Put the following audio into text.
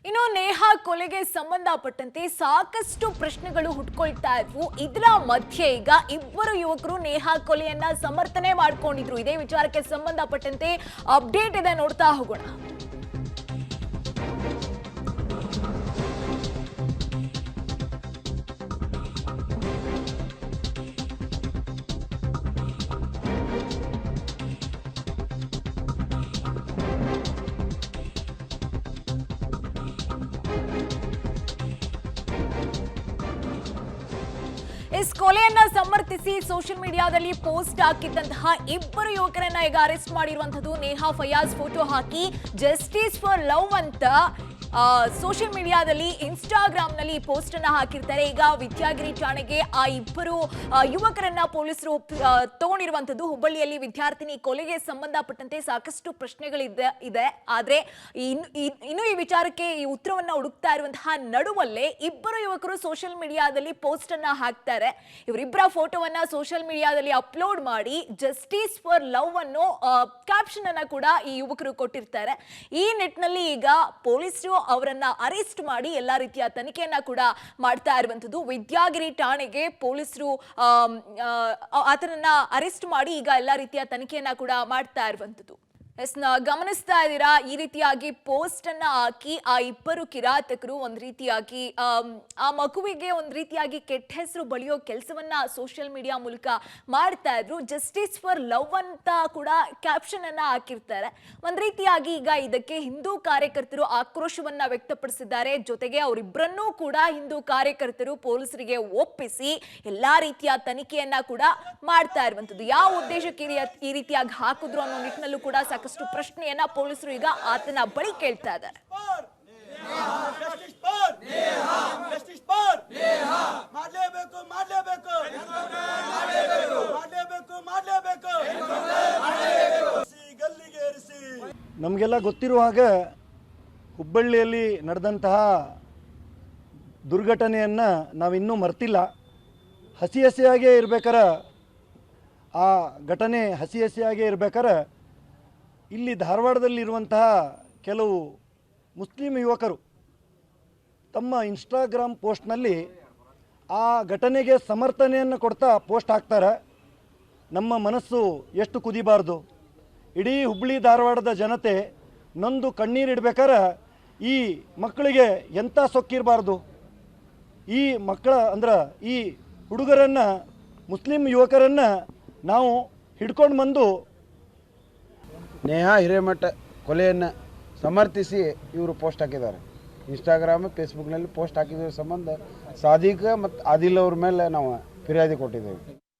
ಇನ್ನು ನೇಹಾ ಕೊಲೆಗೆ ಸಂಬಂಧಪಟ್ಟಂತೆ ಸಾಕಷ್ಟು ಪ್ರಶ್ನೆಗಳು ಹುಟ್ಕೊಳ್ತಾ ಇದ್ವು. ಇದರ ಮಧ್ಯೆ ಈಗ ಇಬ್ಬರು ಯುವಕರು ನೇಹಾ ಕೊಲೆಯನ್ನ ಸಮರ್ಥನೆ ಮಾಡ್ಕೊಂಡಿದ್ರು. ಇದೇ ವಿಚಾರಕ್ಕೆ ಸಂಬಂಧಪಟ್ಟಂತೆ ಅಪ್ಡೇಟ್ ಇದೆ, ನೋಡ್ತಾ ಹೋಗೋಣ. इस ಕೊಲೆಯನ್ನ ಸಮರ್ಥಿಸಿ ಸೋಷಿಯಲ್ ಮೀಡಿಯಾದಲ್ಲಿ ಪೋಸ್ಟ್ ಹಾಕಿದ್ದಂತಹ ಇಬ್ಬರು ಯುವಕರನ್ನ ಈಗ ಅರೆಸ್ಟ್ ಮಾಡಿರುವಂತದ್ದು. ನೇಹಾ ಫಯಾಜ್ ಫೋಟೋ ಹಾಕಿ ಜಸ್ಟಿಸ್ ಫಾರ್ ಲವ್ ಅಂತ ಸೋಷಿಯಲ್ ಮೀಡಿಯಾದಲ್ಲಿ ಇನ್ಸ್ಟಾಗ್ರಾಮ್ನಲ್ಲಿ ಪೋಸ್ಟ್ ಅನ್ನ ಹಾಕಿರ್ತಾರೆ. ಈಗ ವಿದ್ಯಾಗಿರಿ ಠಾಣೆಗೆ ಆ ಇಬ್ಬರು ಯುವಕರನ್ನ ಪೊಲೀಸರು ತಗೊಂಡಿರುವಂತದ್ದು. ಹುಬ್ಬಳ್ಳಿಯಲ್ಲಿ ವಿದ್ಯಾರ್ಥಿನಿ ಕೊಲೆಗೆ ಸಂಬಂಧಪಟ್ಟಂತೆ ಸಾಕಷ್ಟು ಪ್ರಶ್ನೆಗಳಿದೆ. ಆದ್ರೆ ಇನ್ನು ಈ ವಿಚಾರಕ್ಕೆ ಈ ಉತ್ತರವನ್ನ ಹುಡುಕ್ತಾ ಇರುವಂತಹ ನಡುವಲ್ಲೇ ಇಬ್ಬರು ಯುವಕರು ಸೋಷಿಯಲ್ ಮೀಡಿಯಾದಲ್ಲಿ ಪೋಸ್ಟ್ ಅನ್ನ ಹಾಕ್ತಾರೆ. ಇವರಿಬ್ಬರ ಫೋಟೋವನ್ನ ಸೋಷಿಯಲ್ ಮೀಡಿಯಾದಲ್ಲಿ ಅಪ್ಲೋಡ್ ಮಾಡಿ ಜಸ್ಟಿಸ್ ಫಾರ್ ಲವ್ ಅನ್ನೋ ಕ್ಯಾಪ್ಷನ್ ಅನ್ನ ಕೂಡ ಈ ಯುವಕರು ಕೊಟ್ಟಿರ್ತಾರೆ. ಈ ನಿಟ್ಟಿನಲ್ಲಿ ಈಗ ಪೊಲೀಸರು ಅವರನ್ನ ಅರೆಸ್ಟ್ ಮಾಡಿ ಎಲ್ಲಾ ರೀತಿಯ ತನಿಖೆಯನ್ನ ಕೂಡ ಮಾಡ್ತಾ ಇರುವಂತದ್ದು. ವಿದ್ಯಾಗಿರಿ ಠಾಣೆಗೆ ಪೊಲೀಸರು ಆತನನ್ನ ಅರೆಸ್ಟ್ ಮಾಡಿ ಈಗ ಎಲ್ಲಾ ರೀತಿಯ ತನಿಖೆಯನ್ನ ಕೂಡ ಮಾಡ್ತಾ ಇರುವಂತದ್ದು. ಗಮನಿಸ್ತಾ ಇದ್ದೀರಾ, ಈ ರೀತಿಯಾಗಿ ಪೋಸ್ಟ್ ಅನ್ನ ಹಾಕಿ ಆ ಇಬ್ಬರು ಕಿರಾತಕರು ಒಂದ್ ರೀತಿಯಾಗಿ ಆ ಮಗುವಿಗೆ ಒಂದ್ ರೀತಿಯಾಗಿ ಕೆಟ್ಟ ಹೆಸರು ಬಳಿಯೋ ಕೆಲಸವನ್ನ ಸೋಷಿಯಲ್ ಮೀಡಿಯಾ ಮೂಲಕ ಮಾಡ್ತಾ ಇದ್ರು. ಜಸ್ಟಿಸ್ ಫಾರ್ ಲವ್ ಅಂತ ಕೂಡ ಕ್ಯಾಪ್ಷನ್ ಅನ್ನ ಹಾಕಿರ್ತಾರೆ. ಒಂದ್ ರೀತಿಯಾಗಿ ಈಗ ಇದಕ್ಕೆ ಹಿಂದೂ ಕಾರ್ಯಕರ್ತರು ಆಕ್ರೋಶವನ್ನ ವ್ಯಕ್ತಪಡಿಸಿದ್ದಾರೆ. ಜೊತೆಗೆ ಅವರಿಬ್ಬರನ್ನೂ ಕೂಡ ಹಿಂದೂ ಕಾರ್ಯಕರ್ತರು ಪೊಲೀಸರಿಗೆ ಒಪ್ಪಿಸಿ ಎಲ್ಲಾ ರೀತಿಯ ತನಿಖೆಯನ್ನ ಕೂಡ ಮಾಡ್ತಾ ಇರುವಂತದ್ದು. ಯಾವ ಉದ್ದೇಶಕ್ಕೆ ಈ ರೀತಿಯಾಗಿ ಹಾಕಿದ್ರು ಅನ್ನೋ ನಿಟ್ಟಿನಲ್ಲೂ ಕೂಡ ಸಾಕಷ್ಟು ಪ್ರಶ್ನೆಯನ್ನ ಪೊಲೀಸರು ಈಗ ಆತನ ಬಳಿ ಕೇಳ್ತಾ ಇದ್ದಾರೆ. ನಮಗೆಲ್ಲ ಗೊತ್ತಿರುವ ಹಾಗೆ ಹುಬ್ಬಳ್ಳಿಯಲ್ಲಿ ನಡೆದಂತಹ ದುರ್ಘಟನೆಯನ್ನು ನಾವಿನ್ನೂ ಮರ್ತಿಲ್ಲ. ಹಸಿ ಹಸಿಯಾಗೇ ಇರ್ಬೇಕಾರೆ ಆ ಘಟನೆ ಹಸಿ ಹಸಿಯಾಗೇ ಇರ್ಬೇಕಾರೆ ಇಲ್ಲಿ ಧಾರವಾಡದಲ್ಲಿರುವಂತಹ ಕೆಲವು ಮುಸ್ಲಿಂ ಯುವಕರು ತಮ್ಮ ಇನ್ಸ್ಟಾಗ್ರಾಮ್ ಪೋಸ್ಟ್ನಲ್ಲಿ ಆ ಘಟನೆಗೆ ಸಮರ್ಥನೆಯನ್ನು ಕೊಡ್ತಾ ಪೋಸ್ಟ್ ಹಾಕ್ತಾರೆ. ನಮ್ಮ ಮನಸ್ಸು ಎಷ್ಟು ಕುದಿಬಾರ್ದು, ಇಡೀ ಹುಬ್ಬಳ್ಳಿ ಧಾರವಾಡದ ಜನತೆ ನೊಂದು ಕಣ್ಣೀರಿಡ್ಬೇಕಾರೆ ಈ ಮಕ್ಕಳಿಗೆ ಎಂಥ ಸೊಕ್ಕಿರಬಾರ್ದು. ಈ ಮಕ್ಕಳ ಅಂದ್ರೆ ಈ ಹುಡುಗರನ್ನು, ಮುಸ್ಲಿಂ ಯುವಕರನ್ನು ನಾವು ಹಿಡ್ಕೊಂಡು ಬಂದು ನೇಹಾ ಹಿರೇಮಠ ಕೊಲೆಯನ್ನು ಸಮರ್ಥಿಸಿ ಇವರು ಪೋಸ್ಟ್ ಹಾಕಿದ್ದಾರೆ. ಇನ್ಸ್ಟಾಗ್ರಾಮ್ ಫೇಸ್ಬುಕ್ನಲ್ಲಿ ಪೋಸ್ಟ್ ಹಾಕಿದ್ರ ಸಂಬಂಧ ಸಾದಿಕ್ ಮತ್ತು ಆದಿಲ್ ಅವ್ರ ಮೇಲೆ ನಾವು ಫಿರ್ಯಾದಿ ಕೊಟ್ಟಿದ್ದೇವೆ.